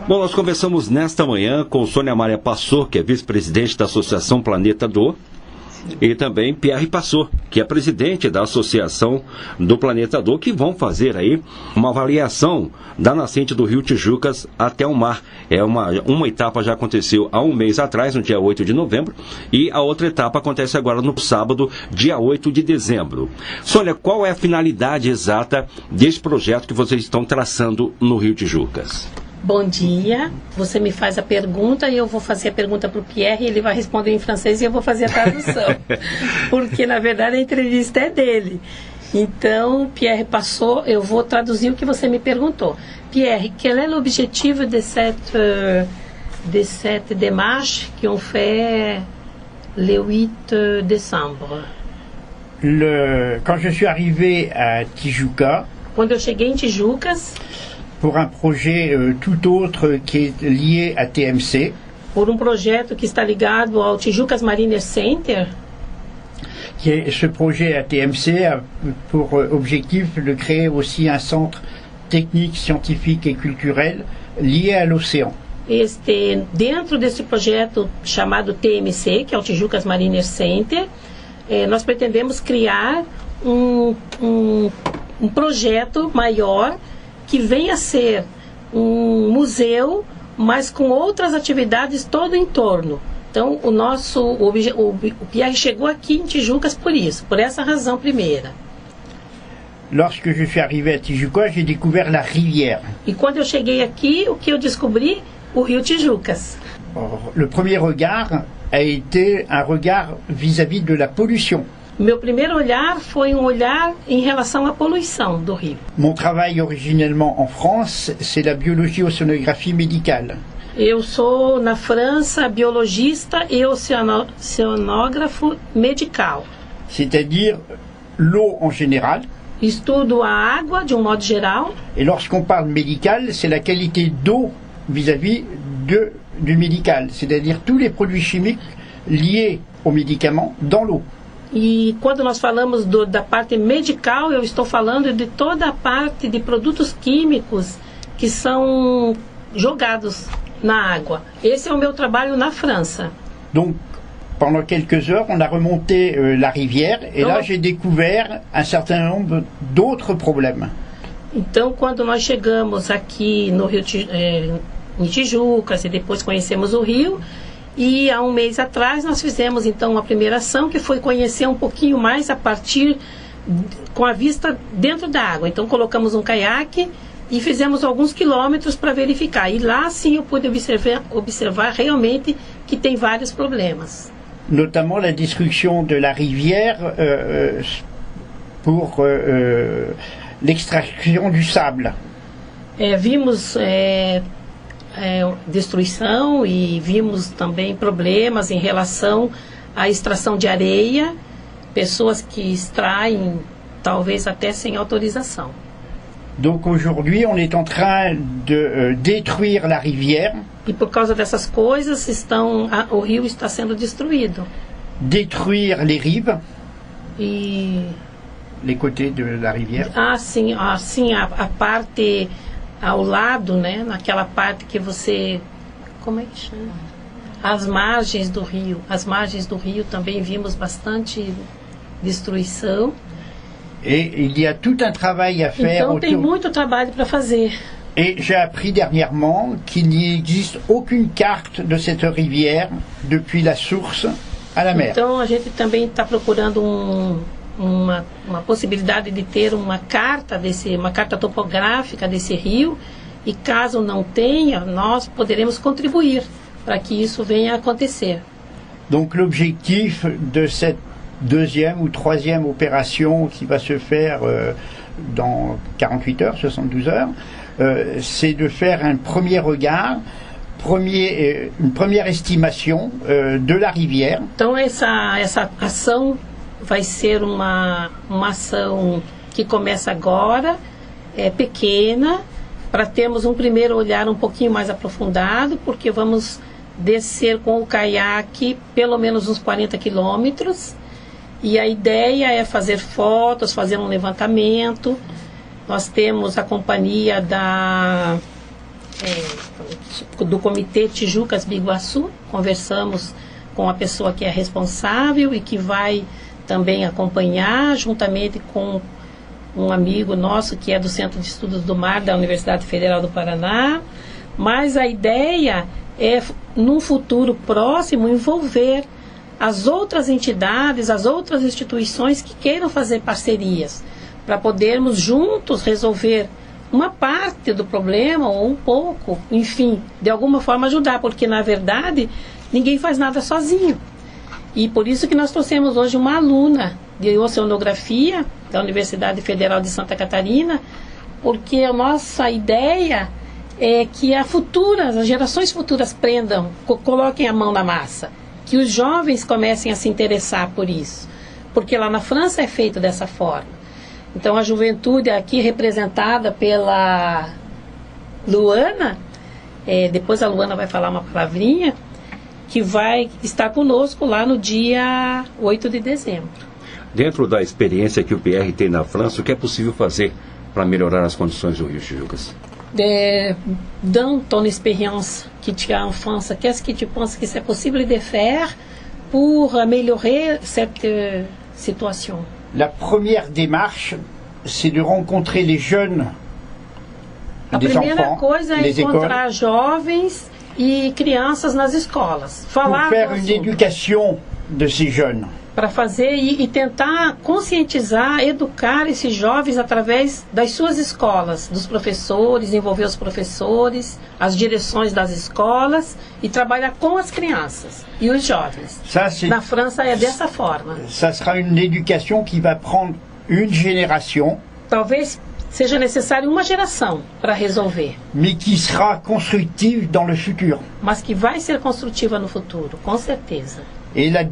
Bom, nós conversamos nesta manhã com Sônia Maria Passor, que é vice-presidente da Associação Planeta Do, e também Pierre Passor, que é presidente da Associação do Planeta Do, que vão fazer aí uma avaliação da nascente do Rio Tijucas até o mar. Uma etapa já aconteceu há um mês atrás, no dia 8 de novembro, e a outra etapa acontece agora no sábado, dia 8 de dezembro. Sônia, qual é a finalidade exata desse projeto que vocês estão traçando no Rio Tijucas? Bom dia, você me faz a pergunta e eu vou fazer a pergunta para o Pierre, ele vai responder em francês e eu vou fazer a tradução, porque na verdade a entrevista é dele. Então, Pierre Passor, eu vou traduzir o que você me perguntou. Pierre, quel est l'objectif de cette démarche qu'on fait le 8 décembre? Quand je suis arrivé à Tijuca, quando eu cheguei em Tijucas, pour un projet tout autre qui est lié à TMC. Por projeto que está ligado ao Tijucas Mariner Center. Ce projet à TMC a pour objectif de créer aussi un centre technique, scientifique et culturel lié à l'océan. Dentro desse projeto chamado TMC, que é o Tijucas Mariner Center, nós pretendemos criar um projeto maior que venha a ser um museu, mas com outras atividades todo em torno. Então, o Pierre chegou aqui em Tijucas por isso, por essa razão primeira. Lorsque je suis arrivé à Tijuca, j'ai découvert la rivière. E quando eu cheguei aqui, o que eu descobri? O Rio Tijucas. Le premier regard a été un regard vis-à-vis de la pollution. Meu primeiro olhar foi olhar em relação à poluição do rio. Mon travail originellement en France, c'est la biologie océanographie médicale. Eu sou, na França, biologista e oceanógrafo medical. C'est-à-dire l'eau en général. Estudo a água de modo geral. Et lorsqu'on parle médical, c'est la qualité d'eau vis-à-vis du médical. C'est-à-dire tous les produits chimiques liés aux médicaments dans l'eau. E quando nós falamos da parte medical, eu estou falando de toda a parte de produtos químicos que são jogados na água. Esse é o meu trabalho na França. Donc, pendant quelques heures, on a remonté la rivière et là, j'ai découvert un certain nombre d'autres problèmes. Então, quando nós chegamos aqui no Rio em Tijucas e depois conhecemos o rio, e há um mês atrás nós fizemos então uma primeira ação que foi conhecer um pouquinho mais a partir com a vista dentro da água. Então colocamos um caiaque e fizemos alguns quilômetros para verificar. E lá sim eu pude observar realmente que tem vários problemas. Notamment la destruction de la rivière pour l'extraction du sable. Vimos destruição e vimos também problemas em relação à extração de areia, pessoas que extraem talvez até sem autorização. Donc aujourd'hui, on est en train de détruire la rivière. E por causa dessas coisas o rio está sendo destruído. Détruire les rives. E les côtés de la rivière. Sim, a parte ao lado, né, naquela parte que você, como é que chama? As margens do rio. As margens do rio também vimos bastante destruição. Et il y a tout un travail à faire. Então tem muito trabalho para fazer. Et j'ai appris dernièrement qu'il n'existe aucune carte de cette rivière depuis la source à la mer. Então a gente também está procurando uma possibilidade de ter uma carta topográfica desse rio, e caso não tenha, nós poderemos contribuir para que isso venha a acontecer. Donc l'objectif de cette deuxième ou troisième opération qui va se faire dans 48 heures, 72 heures, c'est de faire un premier regard, une première estimation de la rivière. Então essa ação vai ser uma ação que começa agora, pequena, para termos um primeiro olhar um pouquinho mais aprofundado, porque vamos descer com o caiaque pelo menos uns 40 quilômetros, e a ideia é fazer fotos, fazer um levantamento. Nós temos a companhia da do Comitê Tijucas Biguaçu, conversamos com a pessoa que é responsável e que vai também acompanhar, juntamente com um amigo nosso que é do Centro de Estudos do Mar da Universidade Federal do Paraná. Mas a ideia é, num futuro próximo, envolver as outras entidades, as outras instituições que queiram fazer parcerias, para podermos juntos resolver uma parte do problema ou um pouco, enfim, de alguma forma ajudar, porque na verdade ninguém faz nada sozinho. E por isso que nós trouxemos hoje uma aluna de oceanografia da Universidade Federal de Santa Catarina, porque a nossa ideia é que as gerações futuras coloquem a mão na massa, que os jovens comecem a se interessar por isso, porque lá na França é feito dessa forma. Então a juventude aqui representada pela Luana, depois a Luana vai falar uma palavrinha, que vai estar conosco lá no dia 8 de dezembro. Dentro da experiência que o Pierre tem na França, o que é possível fazer para melhorar as condições do Rio Tijucas? Dans ton expérience que tu as en France, qu'est-ce que tu penses que c'est possible de faire pour améliorer cette situation? La première démarche, c'est de rencontrer les jeunes, A des primeira enfants, coisa é les écoles, encontrar jovens e crianças nas escolas. pour Falar faire do une assunto. éducation de ces jeunes. Para fazer e tentar conscientizar, educar esses jovens através das suas escolas, dos professores, envolver os professores, as direções das escolas e trabalhar com as crianças e os jovens. Ça, c'est, Na França é dessa forma. ça sera une éducation qui va prendre une génération, Talvez seja necessário uma geração para resolver, mais qui sera constructive dans le futur. mas que vai ser construtiva no futuro, com certeza. Et la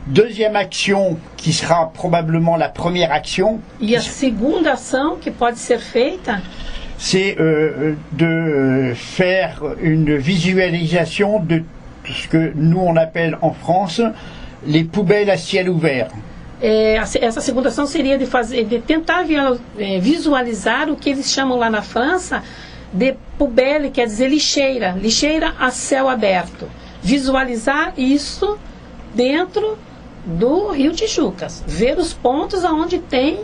deuxième action, qui sera probablement la première action, E a segunda ação que pode ser feita c'est de faire une visualisation de ce que nous on appelle en France les poubelles à ciel ouvert. Essa segunda ação seria de tentar visualizar o que eles chamam lá na França de poubelle, quer dizer lixeira a céu aberto. Visualizar isso dentro do Rio Tijucas, ver os pontos aonde tem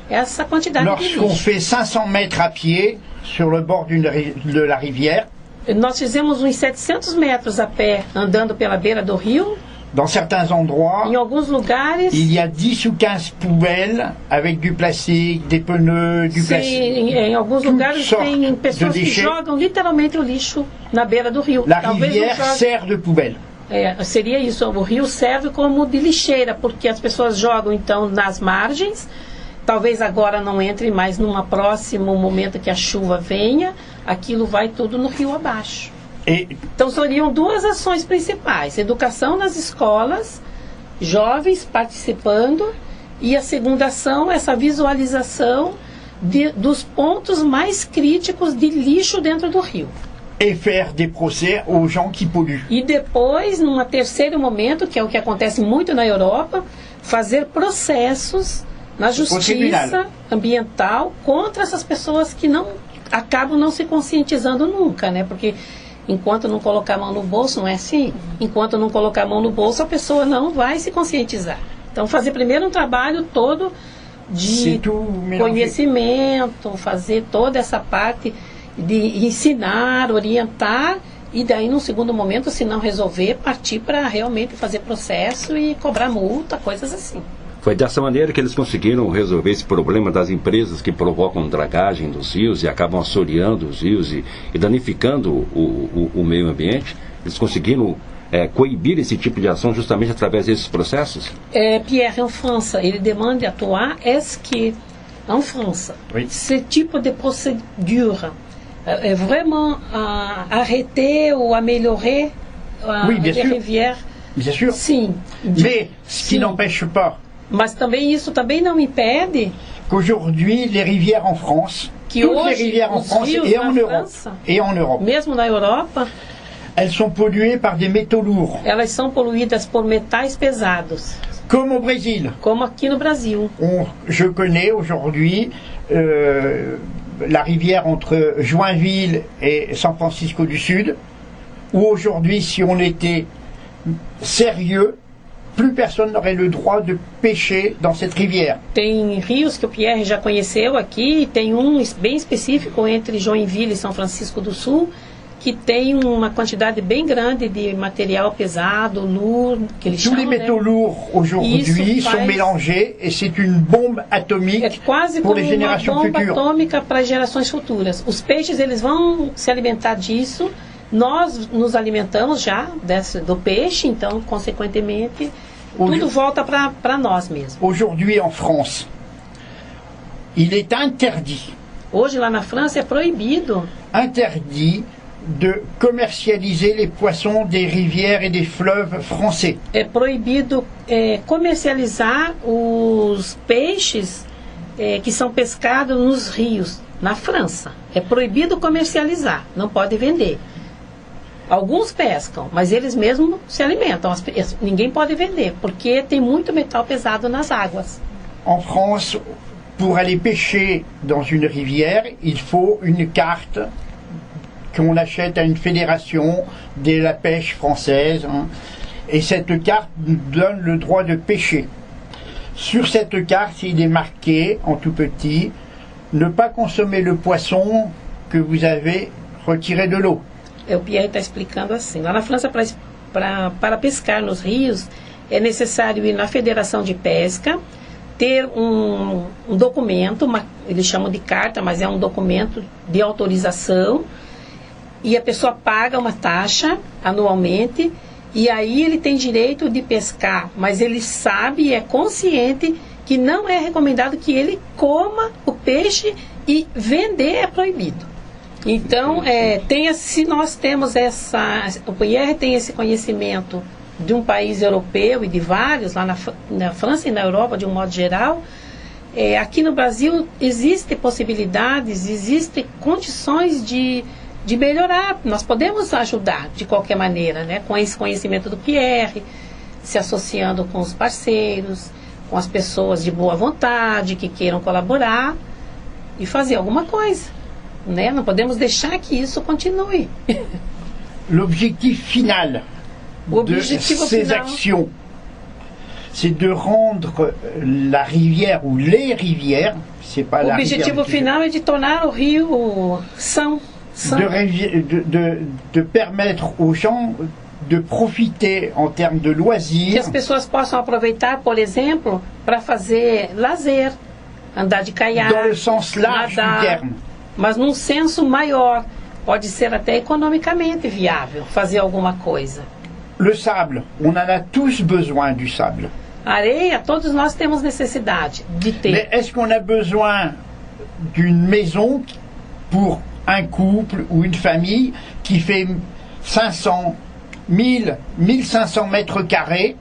essa quantidade de Lorsqu'on lixo. fait 500 mètres à pied sur le bord de la rivière, Nós fizemos uns 700 metros a pé andando pela beira do rio. dans certains endroits, Em alguns lugares, il y a 10 ou 15 poubelles avec du plastique, des pneus, du plastique. em alguns Toutes lugares sortes tem de pessoas que déchets. jogam literalmente o lixo na beira do rio. La Talvez não rivière joguem- sert de poubelle. seria isso, o rio serve como de lixeira, porque as pessoas jogam então nas margens, talvez agora não entre, mas num próximo momento que a chuva venha, aquilo vai tudo no rio abaixo. Et Então seriam duas ações principais: educação nas escolas, jovens participando, e a segunda ação, essa visualização dos pontos mais críticos de lixo dentro do rio. et faire des procès aux gens qui polluent. E depois, num terceiro momento, que é o que acontece muito na Europa, fazer processos na justiça tribunal. ambiental contra essas pessoas que acabam não se conscientizando nunca, né? Porque enquanto não colocar a mão no bolso, não é assim? Enquanto não colocar a mão no bolso, a pessoa não vai se conscientizar. Então, fazer primeiro um trabalho todo de C'est tout mélangé. conhecimento, fazer toda essa parte de ensinar, orientar, e daí, num segundo momento, se não resolver, partir para realmente fazer processo e cobrar multa, coisas assim. Foi dessa maneira que eles conseguiram resolver esse problema das empresas que provocam dragagem dos rios e acabam assoreando os rios e danificando o meio ambiente. Eles conseguiram coibir esse tipo de ação justamente através desses processos? Pierre, en France, ele demande atuar, est-ce que, en France, Oui. ce type de procédure est vraiment arrêter ou améliorer Oui, bien les sûr. rivières? Bien sûr. Sim. Mais ce qui Sim. n'empêche pas Mas também isso também não impede qu'aujourd'hui, les rivières en France, que toutes les hoje rivières en os France rios et en na Europe, França, et en Europe, mesmo na Europa, elles sont polluées par des métaux lourds, elas são poluídas por metais pesados, comme au Brésil. como aqui no Brasil. Je connais aujourd'hui la rivière entre Joinville et San Francisco du Sud, où aujourd'hui, si on était sérieux, plus personne n'aurait le droit de pêcher dans cette rivière. Tem rios que o Pierre já conheceu aqui, tem bem específico entre Joinville e São Francisco do Sul, que tem uma quantidade bem grande de material pesado, lourd, que eles Tous les chamam, métaux lourds aujourd'hui sont mélangés et c'est une bombe atomique é quase pour como les uma générations bomba futures. atômica para as gerações futuras. Os peixes eles vão se alimentar disso, nós nos alimentamos já do peixe, então, consequentemente, tudo volta para nós mesmos. Aujourd'hui en France, il est interdit Hoje lá na França é proibido de commercialiser les poissons des rivières et des fleuves français. É proibido comercializar os peixes que são pescados nos rios, na França. É proibido comercializar, não pode vender. Alguns pescam, mas eles mesmos se alimentam. Ninguém pode vender, porque tem muito metal pesado nas águas. En France, pour aller pêcher dans une rivière, il faut une carte qu'on achète à une fédération de la pêche française, hein. Et cette carte nous donne le droit de pêcher. Sur cette carte, il est marqué en tout petit, ne pas consommer le poisson que vous avez retiré de l'eau. O Pierre está explicando assim, lá na França para pescar nos rios é necessário ir na Federação de Pesca, ter um documento, eles chamam de carta, mas é um documento de autorização, e a pessoa paga uma taxa anualmente, e aí ele tem direito de pescar, mas ele sabe e é consciente que não é recomendado que ele coma o peixe e vender é proibido. Então, se nós temos o Pierre tem esse conhecimento de um país europeu e de vários, lá na França e na Europa, de um modo geral, aqui no Brasil existem possibilidades, existem condições de melhorar. Nós podemos ajudar de qualquer maneira, né? Com esse conhecimento do Pierre, se associando com os parceiros, com as pessoas de boa vontade, que queiram colaborar e fazer alguma coisa, né? Não podemos deixar que isso continue. L'objectif final de ces actions, c'est de rendre la rivière ou les rivières, c'est pas la rivière. O objetivo final é de tornar o rio são. De permettre aux gens de profiter en termes de loisirs. Que as pessoas possam aproveitar, por exemplo, para fazer lazer, andar de caiaque, dans le sens large nadar, du terme. Mas num senso maior, pode ser até economicamente viável fazer alguma coisa. Le sable, on en a tous besoin du sable. Areia, todos nós temos necessidade de ter. Mais est-ce qu'on a besoin d'une maison pour un couple ou une famille qui fait 500, 1000, 1500 mètres carrés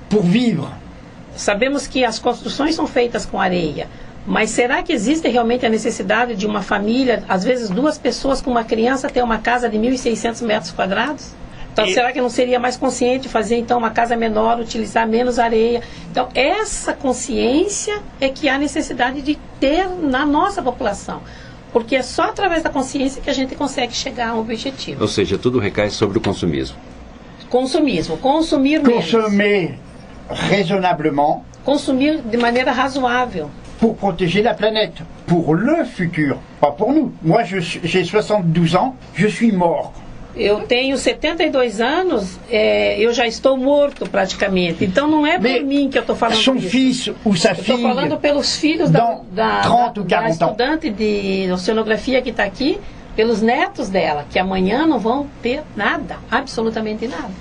pour vivre? Sabemos que as construções são feitas com areia, mas será que existe realmente a necessidade de uma família, às vezes 2 pessoas com uma criança, ter uma casa de 1.600 metros quadrados? Então, será que não seria mais consciente fazer então uma casa menor, utilizar menos areia? Então, essa consciência é que há necessidade de ter na nossa população. Porque é só através da consciência que a gente consegue chegar a um objetivo. Ou seja, tudo recai sobre o consumismo. Consumismo, consumir menos. Consommer raisonnablement. Consumir de maneira razoável. Pour protéger la planète, pour le futur, pas pour nous. Moi, j'ai 72 ans, je suis mort. Eu tenho 72 anos, eu já estou morto praticamente. Então não é por mim que eu estou falando son isso. Fils ou sa Estou fille, falando pelos filhos da 30 ou 40 estudante de oceanografia que está aqui, pelos netos dela, que amanhã não vão ter nada, absolutamente nada.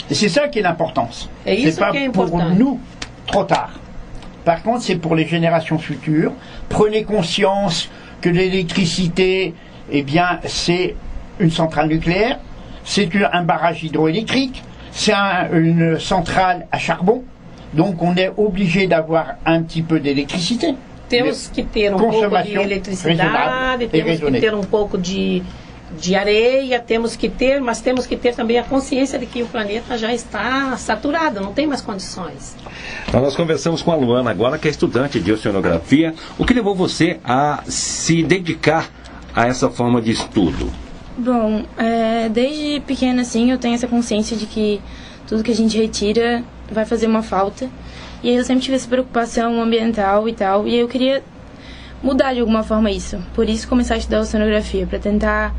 Et c'est ça qui est l'importance. C'est pas pour nous trop tard. Par contre, c'est pour les générations futures. Prenez conscience que l'électricité, eh bien, c'est une centrale nucléaire, c'est un barrage hydroélectrique, c'est une centrale à charbon, donc on est obligé d'avoir un petit peu d'électricité. Temos que ter pouco de eletricidade, temos que ter pouco de de areia, mas temos que ter também a consciência de que o planeta já está saturado, não tem mais condições. Então, nós conversamos com a Luana agora, que é estudante de oceanografia. O que levou você a se dedicar a essa forma de estudo? Bom, desde pequena, assim, eu tenho essa consciência de que tudo que a gente retira vai fazer uma falta. E aí eu sempre tive essa preocupação ambiental e tal, e aí eu queria mudar de alguma forma isso. Por isso começar a estudar oceanografia, para tentar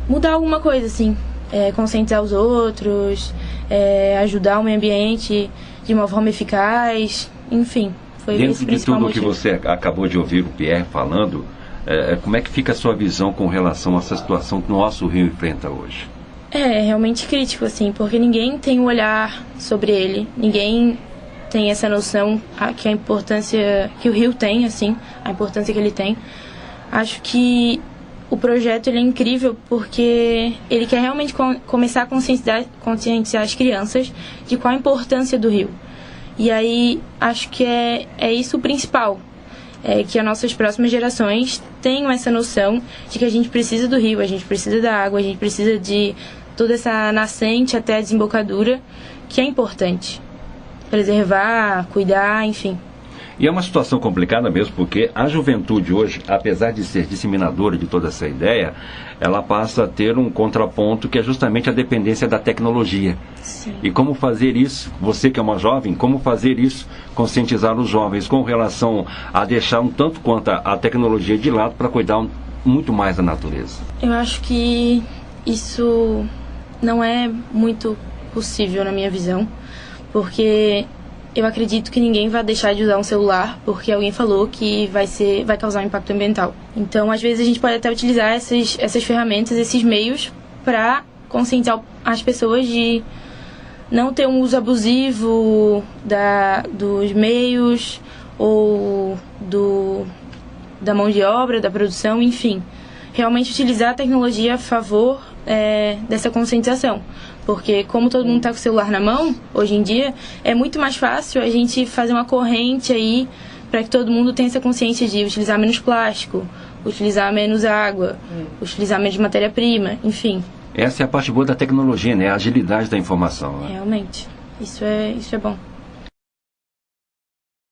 mudar alguma coisa, assim. Conscientizar os outros, ajudar o meio ambiente de uma forma eficaz, enfim. Foi esse o principal motivo. Dentro de tudo que você acabou de ouvir o Pierre falando, como é que fica a sua visão com relação a essa situação que o nosso rio enfrenta hoje? É realmente crítico, assim, porque ninguém tem um olhar sobre ele, ninguém tem essa noção que a importância que o rio tem, assim, a importância que ele tem. Acho que o projeto ele é incrível porque ele quer realmente começar a conscientizar as crianças de qual a importância do rio. E aí acho que é isso o principal, que as nossas próximas gerações tenham essa noção de que a gente precisa do rio, a gente precisa da água, a gente precisa de toda essa nascente até a desembocadura, que é importante. Preservar, cuidar, enfim. E é uma situação complicada mesmo, porque a juventude hoje, apesar de ser disseminadora de toda essa ideia, ela passa a ter um contraponto que é justamente a dependência da tecnologia. Sim. E como fazer isso, você que é uma jovem, como fazer isso, conscientizar os jovens com relação a deixar um tanto quanto a tecnologia de lado para cuidar muito mais da natureza? Eu acho que isso não é muito possível na minha visão, porque eu acredito que ninguém vai deixar de usar um celular porque alguém falou que vai causar um impacto ambiental. Então, às vezes, a gente pode até utilizar essas ferramentas, esses meios, para conscientizar as pessoas de não ter um uso abusivo dos meios ou da mão de obra, da produção, enfim. Realmente utilizar a tecnologia a favor dessa conscientização. Porque como todo mundo está com o celular na mão, hoje em dia, é muito mais fácil a gente fazer uma corrente aí para que todo mundo tenha essa consciência de utilizar menos plástico, utilizar menos água, utilizar menos matéria-prima, enfim. Essa é a parte boa da tecnologia, né? A agilidade da informação. Né? Realmente. Isso é bom.